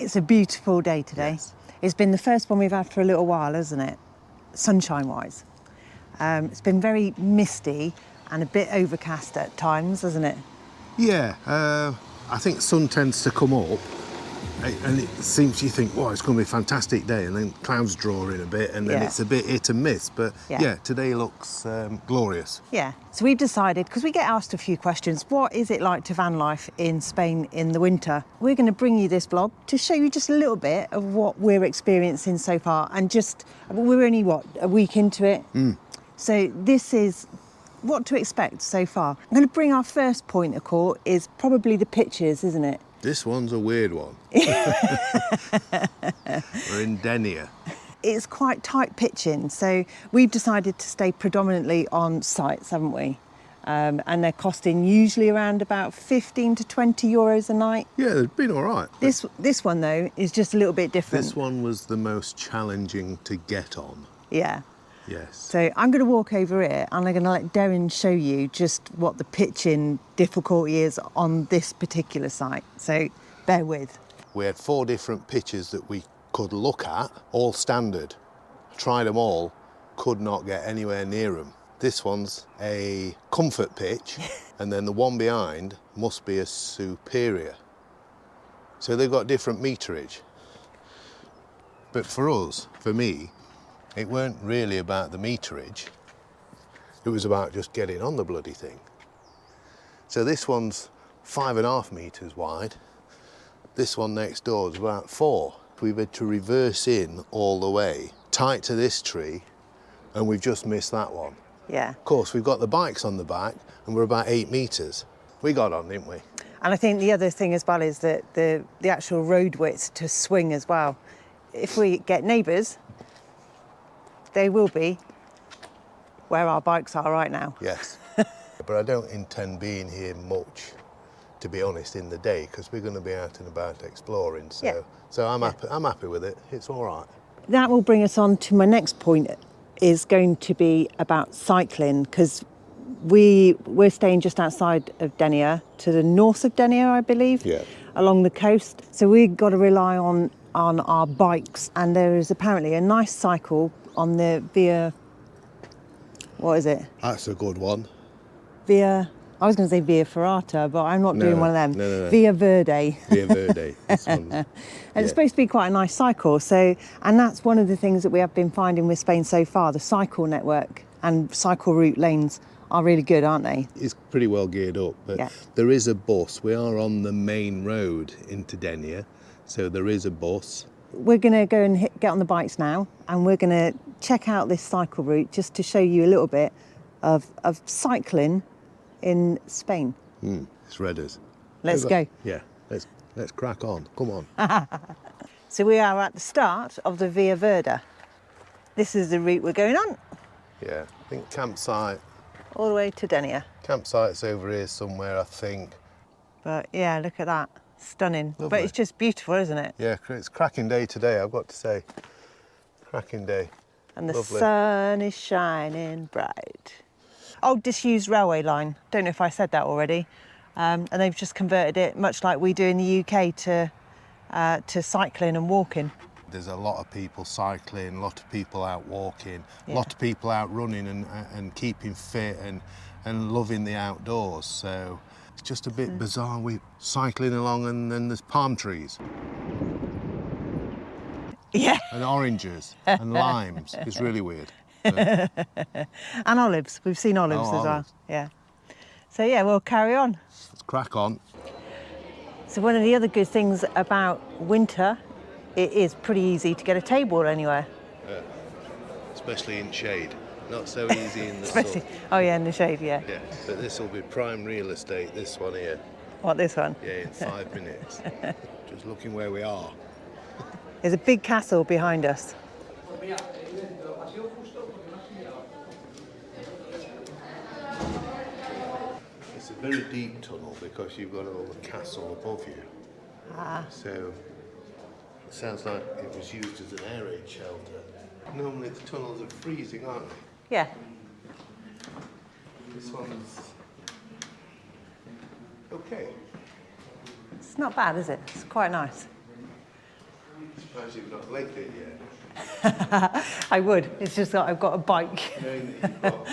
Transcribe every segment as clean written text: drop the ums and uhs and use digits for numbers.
It's a beautiful day today. Yes. It's been the first one we've had for a little while, hasn't it? Sunshine-wise. It's been very misty and a bit overcast at times, hasn't it? Yeah, I think sun tends to come up and it seems you think, wow, it's going to be a fantastic day, and then clouds draw in a bit and then it's a bit hit and miss, but yeah today looks glorious. Yeah, so we've decided, because we get asked a few questions, what is it like to van life in Spain in the winter? We're going to bring you this vlog to show you just a little bit of what we're experiencing so far, and just, we're only, what, a week into it? So this is what to expect so far. I'm going to bring our first point of call is probably the pictures, isn't it? This one's a weird one. We're in Denia. It's quite tight pitching, so we've decided to stay predominantly on sites, haven't we? And they're costing usually around about 15 to 20 euros a night. Yeah, they've been all right. This one, though, is just a little bit different. This one was the most challenging to get on. Yeah. Yes. So I'm going to walk over here and I'm going to let Darren show you just what the pitching difficulty is on this particular site. So bear with. We had 4 different pitches that we could look at, all standard. Tried them all, could not get anywhere near them. This one's a comfort pitch, and then the one behind must be a superior. So they've got different meterage. But for us, for me, it weren't really about the meterage. It was about just getting on the bloody thing. So this one's 5.5 meters wide. This one next door is about 4. We've had to reverse in all the way, tight to this tree, and we've just missed that one. Yeah. Of course, we've got the bikes on the back, and we're about 8 meters. We got on, didn't we? And I think the other thing as well is that the actual road width to swing as well. If we get neighbours, they will be where our bikes are right now. Yes. But I don't intend being here much, to be honest, in the day, because we're going to be out and about exploring. So, I'm happy with it. It's all right. That will bring us on to my next point, is going to be about cycling, because we're staying just outside of Denia, to the north of Denia, I believe, along the coast. So we've got to rely on our bikes, and there is apparently a nice cycle on the Via, what is it? That's a good one. Via, I was going to say Via Ferrata, but I'm not doing one of them. No. Via Verde. Via Verde. This one's, and it's supposed to be quite a nice cycle. So, and that's one of the things that we have been finding with Spain so far. The cycle network and cycle route lanes are really good, aren't they? It's pretty well geared up, but there is a bus. We are on the main road into Denia, so there is a bus. We're going to go and get on the bikes now, and we're going to check out this cycle route just to show you a little bit of cycling in Spain. It's Redders. Let's go. Yeah, let's crack on. Come on. So we are at the start of the Via Verde. This is the route we're going on. Yeah, I think campsite. All the way to Denia. Campsite's over here somewhere, I think. But yeah, look at that. Stunning. Lovely. But it's just beautiful, isn't it? Yeah, it's a cracking day today, I've got to say. Cracking day. And the sun is shining bright. Old disused railway line. Don't know if I said that already. And they've just converted it, much like we do in the UK, to cycling and walking. There's a lot of people cycling, a lot of people out walking, a lot of people out running and keeping fit and loving the outdoors. So it's just a bit bizarre. We're cycling along and then there's palm trees. Yeah. And oranges and limes. It's really weird. And olives. We've seen olives as well. Olives. Yeah. So yeah, we'll carry on. Let's crack on. So one of the other good things about winter, it is pretty easy to get a table anywhere. Yeah. Especially in shade. Not so easy in the Especially, sun. oh yeah, in the shade, yeah. Yeah, but this will be prime real estate, this one here. What, this one? Yeah, in 5 minutes. Just looking where we are. There's a big castle behind us. It's a very deep tunnel because you've got all the castle above you. So it sounds like it was used as an air raid shelter. Normally the tunnels are freezing, aren't they? Yeah. This one's okay. It's not bad, is it? It's quite nice. Surprised you've not legged it yet. I would. It's just that I've got a bike. Knowing that you've got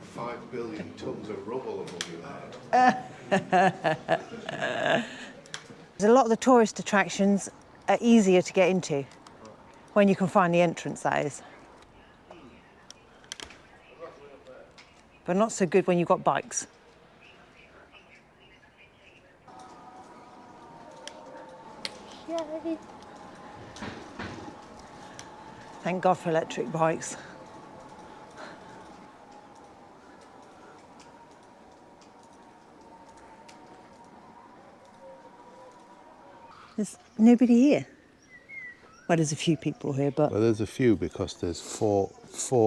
5 billion tons of rubble above your head. A lot of the tourist attractions are easier to get into when you can find the entrance, that is. But not so good when you've got bikes. Yay! Thank God for electric bikes. There's nobody here. Well, there's a few people here, but... Well, there's a few because there's four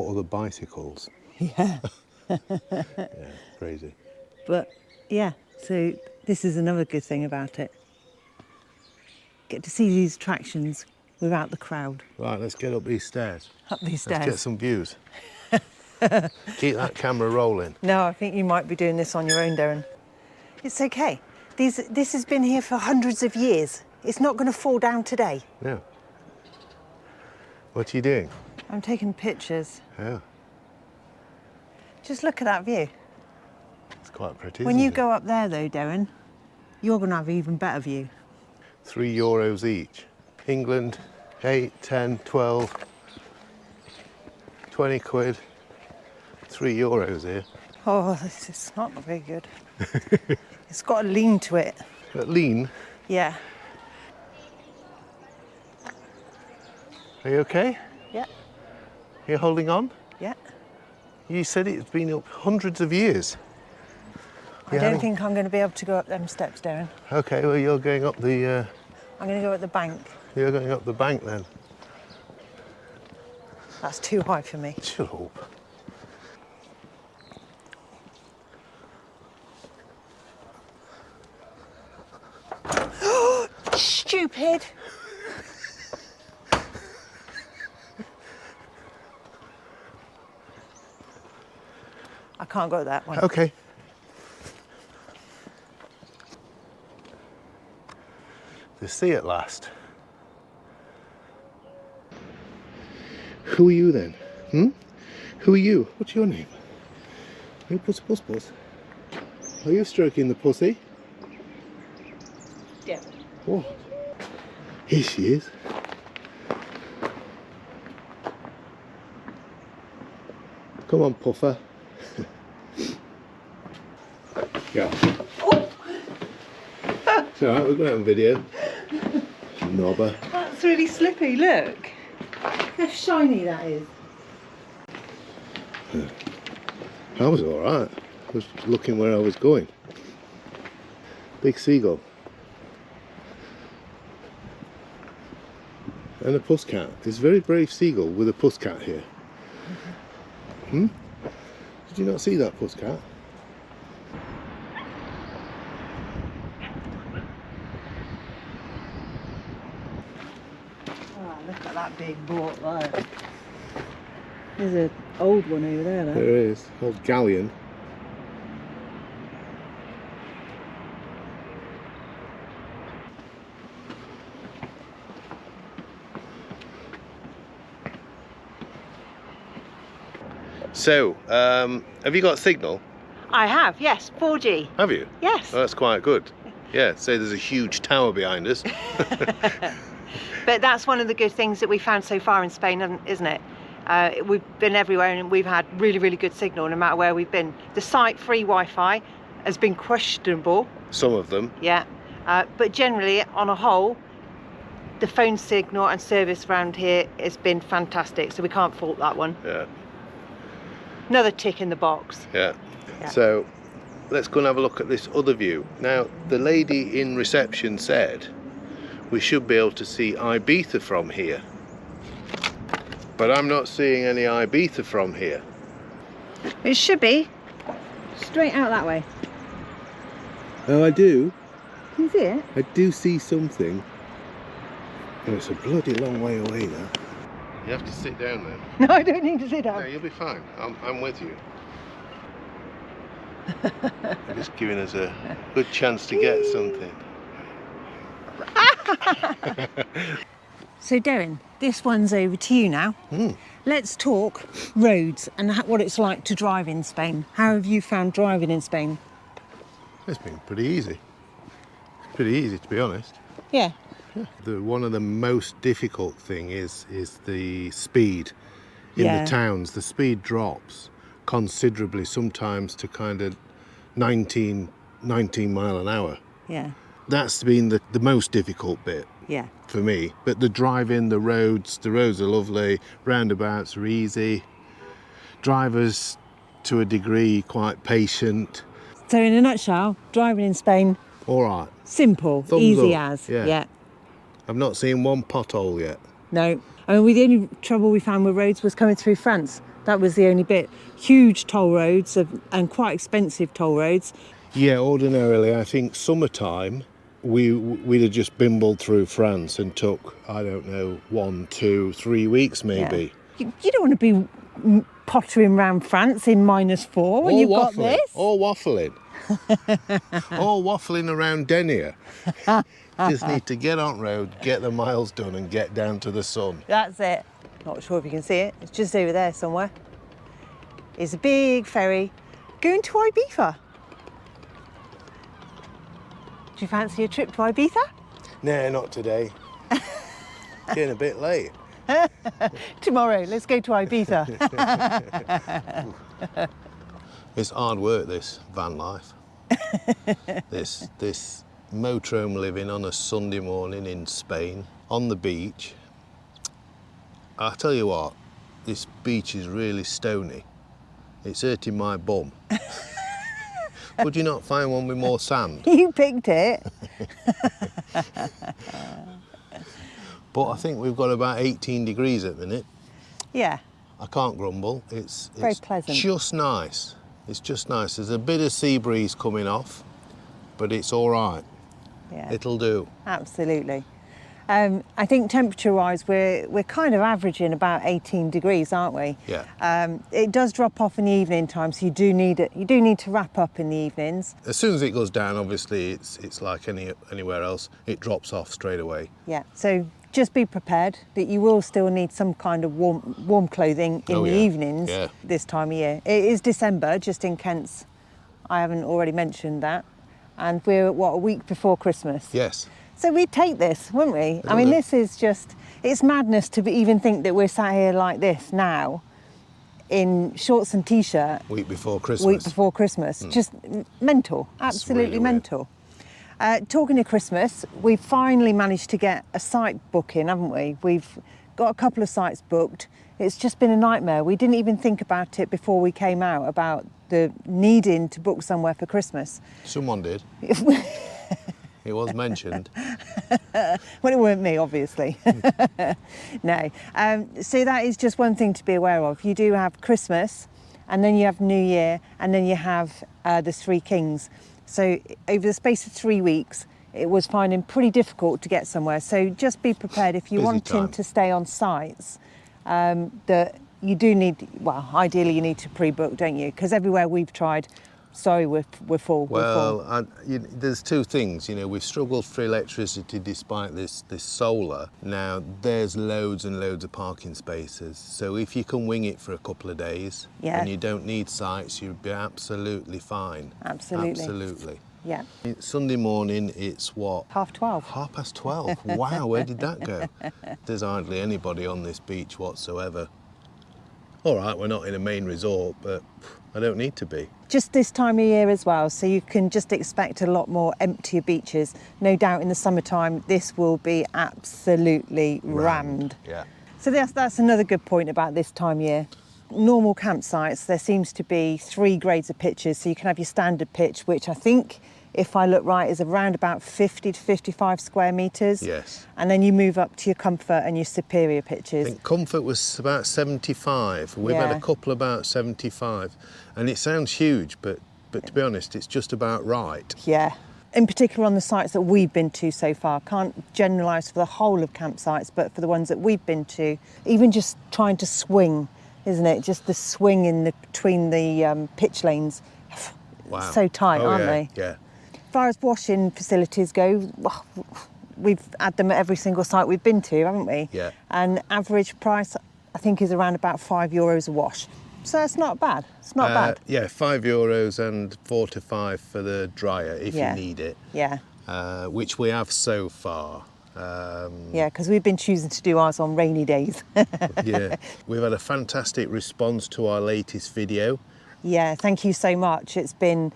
other bicycles. Yeah. Yeah, crazy. But, yeah, so this is another good thing about it. Get to see these attractions without the crowd. Right, let's get up these stairs. Up these stairs. Let's get some views. Keep that camera rolling. No, I think you might be doing this on your own, Darren. It's okay. This has been here for hundreds of years. It's not going to fall down today. Yeah. What are you doing? I'm taking pictures. Yeah. Just look at that view. It's quite pretty, When isn't you it? go up there, though, Darren, you're going to have an even better view. €3 each. England, 8, 10, 12, 20 quid. €3 here. Oh, this is not very good. It's got a lean to it. But lean. Yeah. Are you okay? Yeah. You're holding on? Yeah. You said it's been up hundreds of years. I don't think I'm going to be able to go up them steps, Darren. Okay, well you're going up the... I'm going to go at the bank. You're going up the bank then. That's too high for me. Shut up. Stupid! I can't go that one. Okay. The sea at last. Who are you then? Who are you? What's your name? Are you Puss Puss Puss? Are you stroking the pussy? Yeah. What? Here she is. Come on, Puffer. Go. Oh. It's alright, we're going to have a video. Knobber. That's really slippy, look. How shiny that is. I was alright. I was looking where I was going. Big seagull. And a puss cat. There's a very brave seagull with a puss cat here. Did you not see that puss cat? Oh, look at that big boat there. There's an old one over there, though. There is. Old galleon. So, have you got signal? I have, yes, 4G. Have you? Yes. Oh, that's quite good. Yeah, so there's a huge tower behind us. But that's one of the good things that we found so far in Spain, isn't it? We've been everywhere and we've had really, really good signal no matter where we've been. The site-free Wi-Fi has been questionable. Some of them. Yeah, but generally, on a whole, the phone signal and service around here has been fantastic, so we can't fault that one. Yeah. Another tick in the box. Yeah. Yeah. So let's go and have a look at this other view. Now, the lady in reception said we should be able to see Ibiza from here. But I'm not seeing any Ibiza from here. It should be straight out that way. Oh, I do? Can you see it? I do see something. Oh, it's a bloody long way away there. You have to sit down then. No, I don't need to sit No, down. you'll be fine. I'm with you. You're just giving us a good chance to get something. So Darren, this one's over to you now. Let's talk roads and what it's like to drive in Spain. How have you found driving in Spain? It's been pretty easy. Pretty easy, to be honest. Yeah. One of the most difficult thing is the speed in the towns. The speed drops considerably, sometimes to kind of 19 mile an hour. Yeah. That's been the most difficult bit. Yeah. For me. But the driving, the roads are lovely, roundabouts are easy, drivers to a degree quite patient. So in a nutshell, driving in Spain, all right, simple, thumbs easy up. as. Yeah. I've not seen one pothole yet. No. I mean, the only trouble we found with roads was coming through France. That was the only bit. Huge toll roads and quite expensive toll roads. Yeah, ordinarily I think summertime we'd have just bimbled through France and took, I don't know, 1, 2, 3 weeks maybe. Yeah. You don't want to be pottering around France in -4 when you've got this. Or waffling. Or waffling around Denia. Just need to get on road, get the miles done and get down to the sun. That's it. Not sure if you can see it. It's just over there somewhere. It's a big ferry going to Ibiza. Do you fancy a trip to Ibiza? No, not today. Getting a bit late. Tomorrow, let's go to Ibiza. It's hard work, this van life. this motorhome living on a Sunday morning in Spain, on the beach. I tell you what, this beach is really stony. It's hurting my bum. Could you not find one with more sand? You picked it. But I think we've got about 18 degrees at the minute. Yeah. I can't grumble. It's very pleasant. Just nice. It's just nice. There's a bit of sea breeze coming off, but it's all right. Yeah. It'll do. Absolutely. I think temperature-wise, we're kind of averaging about 18 degrees, aren't we? Yeah. It does drop off in the evening time, so you do need it. You do need to wrap up in the evenings. As soon as it goes down, obviously, it's like anywhere else. It drops off straight away. Yeah. So just be prepared that you will still need some kind of warm clothing in the evenings this time of year. It is December, just in case I haven't already mentioned that, and we're a week before Christmas. Yes. So we'd take this, wouldn't we? I mean, this is just, it's madness to even think that we're sat here like this now in shorts and t-shirt. Week before Christmas. Week before Christmas. Just mental, absolutely really mental. Talking of Christmas, we've finally managed to get a site booking, haven't we? We've got a couple of sites booked. It's just been a nightmare. We didn't even think about it before we came out, about the needing to book somewhere for Christmas. Someone did. It was mentioned. Well, it weren't me, obviously. No. So that is just one thing to be aware of. You do have Christmas, and then you have New Year, and then you have the Three Kings. So over the space of 3 weeks, it was finding pretty difficult to get somewhere. So just be prepared if you're wanting to stay on sites, that you do need, well, ideally you need to pre-book, don't you? Because everywhere we've tried, sorry, we're full. Well, there's two things. You know, we've struggled for electricity despite this solar. Now, there's loads and loads of parking spaces. So if you can wing it for a couple of days and you don't need sites, you'll be absolutely fine. Absolutely. Absolutely. Yeah. Sunday morning, it's what? 12:30. 12:30. Wow, where did that go? There's hardly anybody on this beach whatsoever. All right, we're not in a main resort, but I don't need to be. Just this time of year as well, so you can just expect a lot more emptier beaches. No doubt in the summertime, this will be absolutely rammed. Yeah. So that's another good point about this time of year. Normal campsites, there seems to be 3 grades of pitches. So you can have your standard pitch, which I think, if I look right, is around about 50 to 55 square metres. Yes. And then you move up to your comfort and your superior pitches. I think comfort was about 75. We've had a couple about 75. And it sounds huge, but to be honest, it's just about right. Yeah. In particular on the sites that we've been to so far. Can't generalise for the whole of campsites, but for the ones that we've been to, even just trying to swing, isn't it? Just the swing between the pitch lanes. Wow. So tight, aren't they? Yeah. As far as washing facilities go, we've had them at every single site we've been to, haven't we? Yeah. And average price, I think, is around about €5 a wash. So it's not bad. It's not bad. Yeah, €5 and 4 to 5 for the dryer if you need it. Yeah. Which we have so far. Yeah, because we've been choosing to do ours on rainy days. Yeah, we've had a fantastic response to our latest video. Yeah, thank you so much. It's been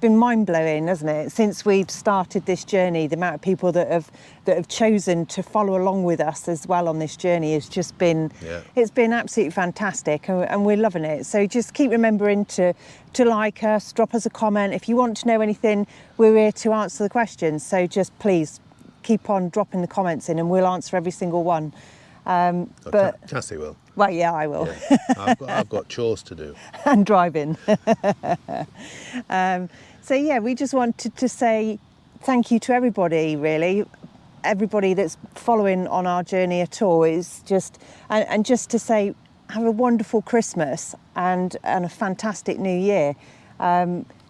mind-blowing, hasn't it? Since we've started this journey, the amount of people that have chosen to follow along with us as well on this journey has just been, it's been absolutely fantastic, and we're loving it. So just keep remembering to like us, drop us a comment. If you want to know anything, we're here to answer the questions. So just please keep on dropping the comments in, and we'll answer every single one. But Cassie will. Well, yeah, I will. Yeah. I've got chores to do. And driving. So yeah, we just wanted to say thank you to everybody, really. Everybody that's following on our journey at all. Is just and just to say have a wonderful Christmas and a fantastic New Year.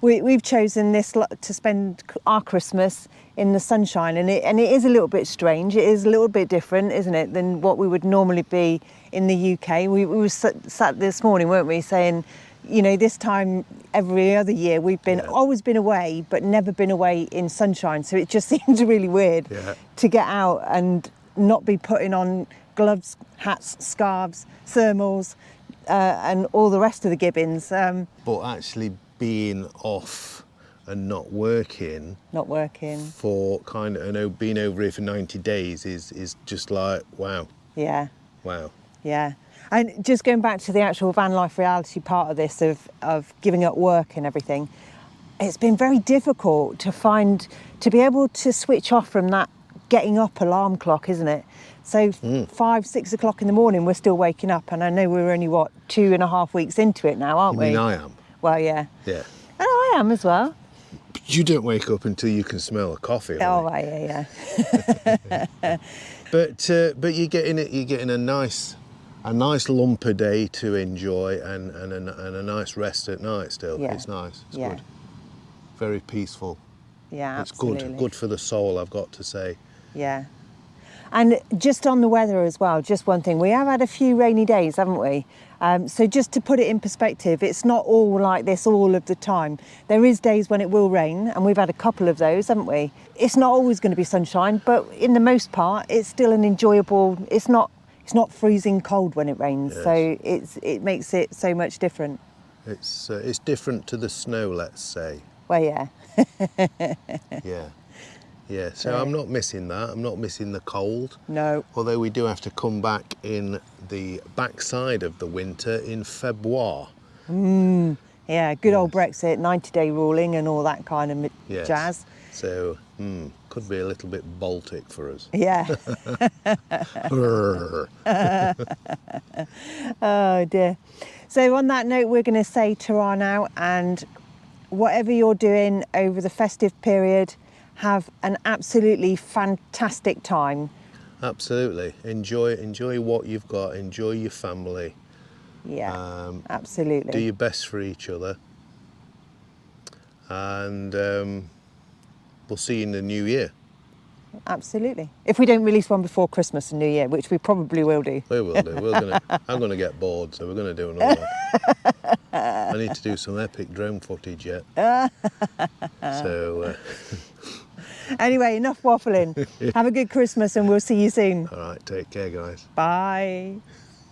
We've chosen this to spend our Christmas in the sunshine, and it is a little bit strange. It is a little bit different, isn't it, than what we would normally be in the UK. We were sat this morning, weren't we, saying, you know, this time every other year we've been always been away, but never been away in sunshine. So it just seems really weird to get out and not be putting on gloves, hats, scarves, thermals, and all the rest of the gibbons. But actually being off and not working for kind of, I know, being over here for 90 days is just like, wow. Yeah. Wow. Yeah. And just going back to the actual van life reality part of this, of giving up work and everything, it's been very difficult to be able to switch off from that getting up alarm clock, isn't it? So 5, 6 o'clock in the morning, we're still waking up, and I know we're only, 2.5 weeks into it now, aren't we? I mean, I am. Well, yeah. Yeah. And I am as well. You don't wake up until you can smell a coffee. Oh, right, yeah. But you're getting a nice lump a day to enjoy, and a nice rest at night still. Yeah. It's nice. It's good. Very peaceful. Yeah, it's absolutely. good for the soul, I've got to say. Yeah. And just on the weather as well, just one thing, we have had a few rainy days, haven't we? So just to put it in perspective, it's not all like this all of the time. There is days when it will rain, and we've had a couple of those, haven't we? It's not always going to be sunshine, but in the most part, it's still an enjoyable, it's not freezing cold when it rains, so it makes it so much different. It's different to the snow, let's say. Well, yeah. Yeah, so I'm not missing that. I'm not missing the cold. No. Although we do have to come back in the backside of the winter in February. Yeah, good old Brexit, 90-day ruling and all that kind of jazz. So, could be a little bit Baltic for us. Yeah. Oh dear. So on that note, we're going to say ta-ra now, and whatever you're doing over the festive period, have an absolutely fantastic time. Absolutely. Enjoy what you've got. Enjoy your family. Yeah, absolutely. Do your best for each other. And we'll see you in the new year. Absolutely. If we don't release one before Christmas and New Year, which we probably will do. We will do. I'm going to get bored, so we're going to do another one. I need to do some epic drone footage yet. So... Anyway, enough waffling. Have a good Christmas, and we'll see you soon. All right, take care, guys. Bye.